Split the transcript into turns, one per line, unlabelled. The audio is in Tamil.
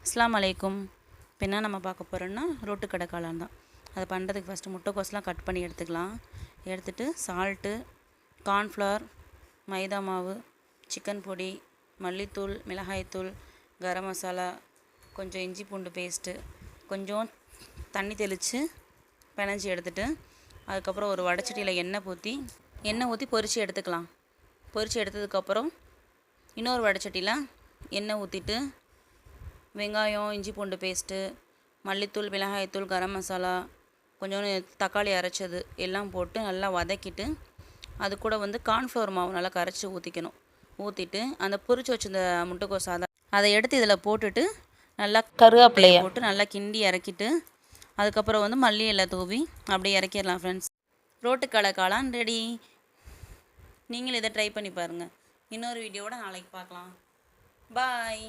அஸ்ஸலாமு அலைக்கும். இப்போ என்ன நம்ம பார்க்க போகிறோன்னா ரோட்டுக்கடை காளான் தான். அதை பண்ணுறதுக்கு ஃபஸ்ட்டு முட்டைக்கோஸ்லாம் கட் பண்ணி எடுத்துக்கலாம். எடுத்துகிட்டு சால்ட்டு, கார்ன்ஃப்ளவர், மைதா மாவு, சிக்கன் பொடி, மல்லித்தூள், மிளகாய்த்தூள், கரம் மசாலா, கொஞ்சம் இஞ்சி பூண்டு பேஸ்ட்டு, கொஞ்சம் தண்ணி தெளித்து பிணைஞ்சி எடுத்துகிட்டு அதுக்கப்புறம் ஒரு வடைச்சட்டியில் எண்ணெய் ஊற்றி பொரித்து எடுத்துக்கலாம். பொரித்து எடுத்ததுக்கப்புறம் இன்னொரு வடைச்சட்டியில் எண்ணெய் ஊற்றிட்டு வெங்காயம், இஞ்சி பூண்டு பேஸ்ட்டு, மல்லித்தூள், மிளகாய்த்தூள், கரம் மசாலா, கொஞ்சோண்டு தக்காளி அரைச்சது எல்லாம் போட்டு நல்லா வதக்கிட்டு அது கூட கார்ன்ஃப்ளவர் மாவு நல்லா கரைச்சி ஊற்றிட்டு அந்த பொரிச்சு வச்சிருந்த முட்டைக்கோஸ் அதை எடுத்து இதில் போட்டுட்டு நல்லா கருவேப்பிலையை போட்டு நல்லா கிண்டி இறக்கிட்டு அதுக்கப்புறம் மல்லி இலை தூவி அப்படியே இறக்கிடலாம் ஃப்ரெண்ட்ஸ். ரோட்டுக்கடை காளான் ரெடி. நீங்களும் இதை ட்ரை பண்ணி பாருங்கள். இன்னொரு வீடியோவோட நாளைக்கு பார்க்கலாம். பாய்.